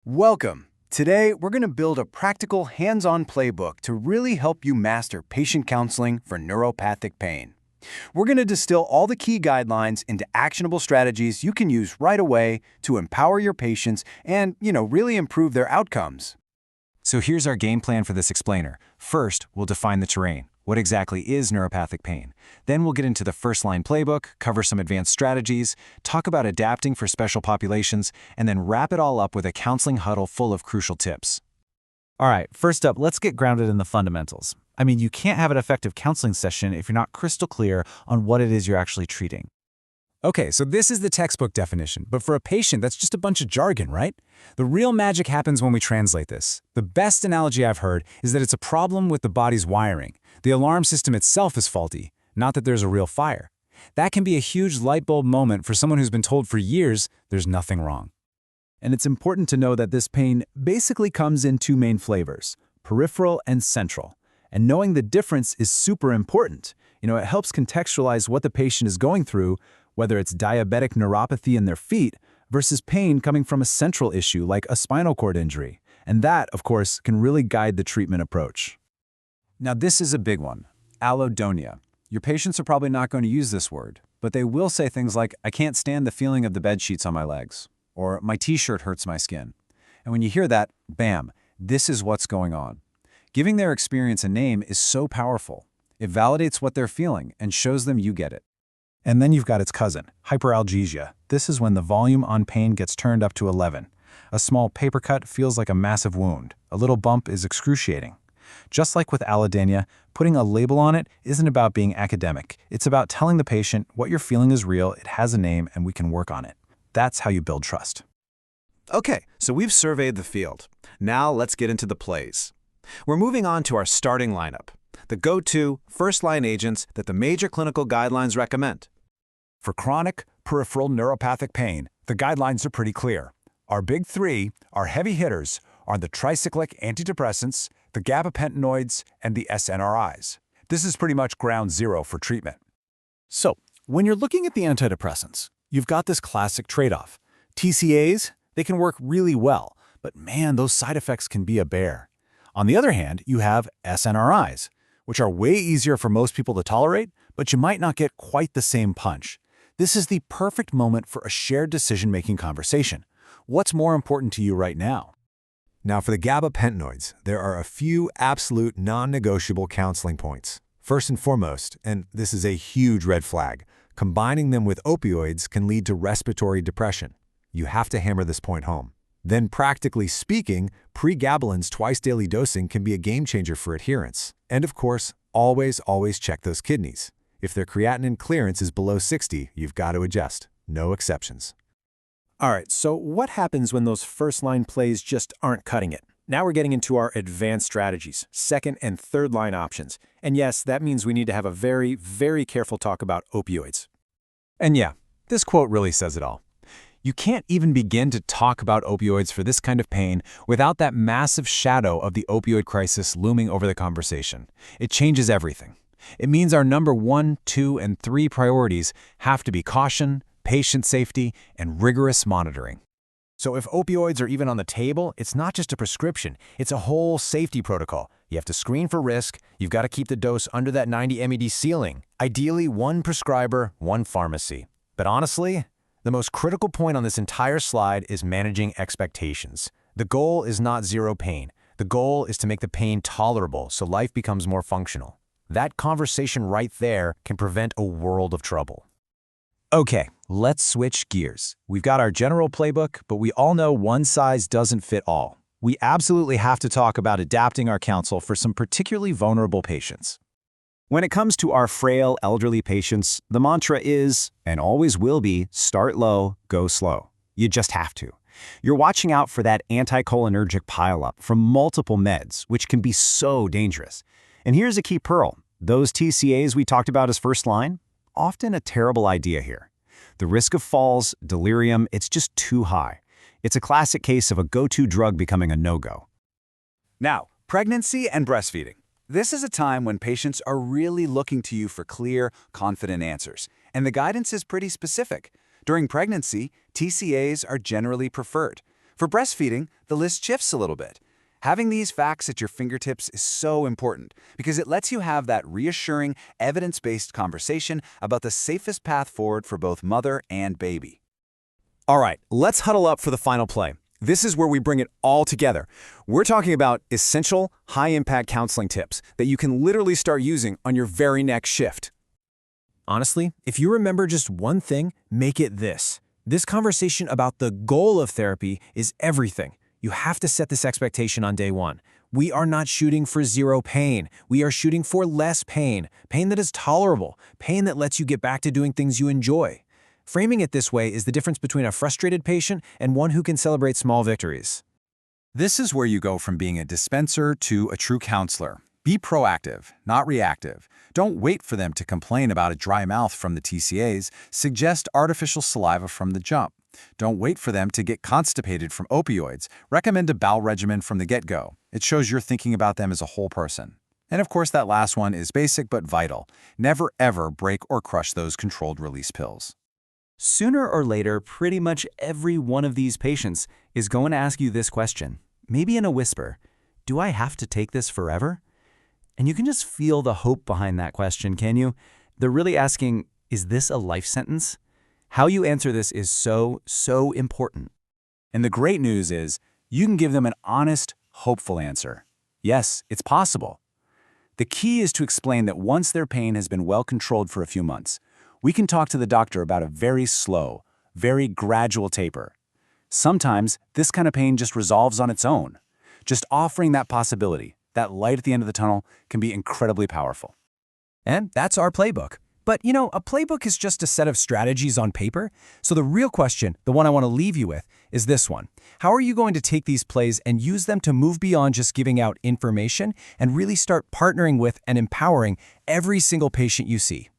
Welcome! Today, we're going to build a practical, hands-on playbook to really help you master patient counseling for neuropathic pain. We're going to distill all the key guidelines into actionable strategies you can use right away to empower your patients and, really improve their outcomes. So here's our game plan for this explainer. First, we'll define the terrain. What exactly is neuropathic pain? Then we'll get into the first-line playbook, cover some advanced strategies, talk about adapting for special populations, and then wrap it all up with a counseling huddle full of crucial tips. All right, first up, let's get grounded in the fundamentals. You can't have an effective counseling session if you're not crystal clear on what it is you're actually treating. Okay, so this is the textbook definition, but for a patient, that's just a bunch of jargon, right? The real magic happens when we translate this. The best analogy I've heard is that it's a problem with the body's wiring. The alarm system itself is faulty, not that there's a real fire. That can be a huge light bulb moment for someone who's been told for years there's nothing wrong. And it's important to know that this pain basically comes in two main flavors, peripheral and central. And knowing the difference is super important. It helps contextualize what the patient is going through, whether it's diabetic neuropathy in their feet versus pain coming from a central issue like a spinal cord injury. And that, of course, can really guide the treatment approach. Now this is a big one, allodonia. Your patients are probably not going to use this word, but they will say things like, I can't stand the feeling of the bed sheets on my legs, or my t-shirt hurts my skin. And when you hear that, bam, this is what's going on. Giving their experience a name is so powerful. It validates what they're feeling and shows them you get it. And then you've got its cousin, hyperalgesia. This is when the volume on pain gets turned up to 11. A small paper cut feels like a massive wound. A little bump is excruciating. Just like with allodynia, putting a label on it isn't about being academic. It's about telling the patient what you're feeling is real, it has a name, and we can work on it. That's how you build trust. Okay, so we've surveyed the field. Now let's get into the plays. We're moving on to our starting lineup, the go-to first-line agents that the major clinical guidelines recommend. For chronic, peripheral neuropathic pain, the guidelines are pretty clear. Our big three, our heavy hitters, are the tricyclic antidepressants, the gabapentinoids, and the SNRIs. This is pretty much ground zero for treatment. So, when you're looking at the antidepressants, you've got this classic trade-off. TCAs, they can work really well, but man, those side effects can be a bear. On the other hand, you have SNRIs, which are way easier for most people to tolerate, but you might not get quite the same punch. This is the perfect moment for a shared decision-making conversation. What's more important to you right now? Now for the gabapentinoids, there are a few absolute non-negotiable counseling points. First and foremost, and this is a huge red flag, combining them with opioids can lead to respiratory depression. You have to hammer this point home. Then practically speaking, pregabalin's twice-daily dosing can be a game-changer for adherence. And of course, always check those kidneys. If their creatinine clearance is below 60, you've got to adjust. No exceptions. All right, so what happens when those first-line plays just aren't cutting it? Now we're getting into our advanced strategies, second and third line options. And yes, that means we need to have a very, very careful talk about opioids. And yeah, this quote really says it all. You can't even begin to talk about opioids for this kind of pain without that massive shadow of the opioid crisis looming over the conversation. It changes everything. It means our number 1, 2, and 3 priorities have to be caution, patient safety, and rigorous monitoring. So if opioids are even on the table, it's not just a prescription, it's a whole safety protocol. You have to screen for risk, you've got to keep the dose under that 90 MED ceiling. Ideally, one prescriber, one pharmacy. But honestly, the most critical point on this entire slide is managing expectations. The goal is not zero pain. The goal is to make the pain tolerable so life becomes more functional. That conversation right there can prevent a world of trouble. Okay, let's switch gears. We've got our general playbook, but we all know one size doesn't fit all. We absolutely have to talk about adapting our counsel for some particularly vulnerable patients. When it comes to our frail, elderly patients, the mantra is, and always will be, start low, go slow. You just have to. You're watching out for that anticholinergic pileup from multiple meds, which can be so dangerous. And here's a key pearl. Those TCAs we talked about as first line, often a terrible idea here. The risk of falls, delirium, it's just too high. It's a classic case of a go-to drug becoming a no-go. Now, pregnancy and breastfeeding. This is a time when patients are really looking to you for clear, confident answers, and the guidance is pretty specific. During pregnancy, TCAs are generally preferred. For breastfeeding, the list shifts a little bit. Having these facts at your fingertips is so important because it lets you have that reassuring, evidence-based conversation about the safest path forward for both mother and baby. All right, let's huddle up for the final play. This is where we bring it all together. We're talking about essential, high-impact counseling tips that you can literally start using on your very next shift. Honestly, if you remember just one thing, make it this. This conversation about the goal of therapy is everything. You have to set this expectation on day one. We are not shooting for zero pain. We are shooting for less pain, pain that is tolerable, pain that lets you get back to doing things you enjoy. Framing it this way is the difference between a frustrated patient and one who can celebrate small victories. This is where you go from being a dispenser to a true counselor. Be proactive, not reactive. Don't wait for them to complain about a dry mouth from the TCAs. Suggest artificial saliva from the jump. Don't wait for them to get constipated from opioids. Recommend a bowel regimen from the get-go. It shows you're thinking about them as a whole person. And of course, that last one is basic but vital. Never ever break or crush those controlled-release pills. Sooner or later, pretty much every one of these patients is going to ask you this question, maybe in a whisper, do I have to take this forever? And you can just feel the hope behind that question, can you? They're really asking, is this a life sentence? How you answer this is so important. And the great news is, you can give them an honest, hopeful answer. Yes, it's possible. The key is to explain that once their pain has been well controlled for a few months, we can talk to the doctor about a very slow, very gradual taper. Sometimes, this kind of pain just resolves on its own. Just offering that possibility, that light at the end of the tunnel, can be incredibly powerful. And that's our playbook. But, a playbook is just a set of strategies on paper. So the real question, the one I want to leave you with, is this one. How are you going to take these plays and use them to move beyond just giving out information and really start partnering with and empowering every single patient you see?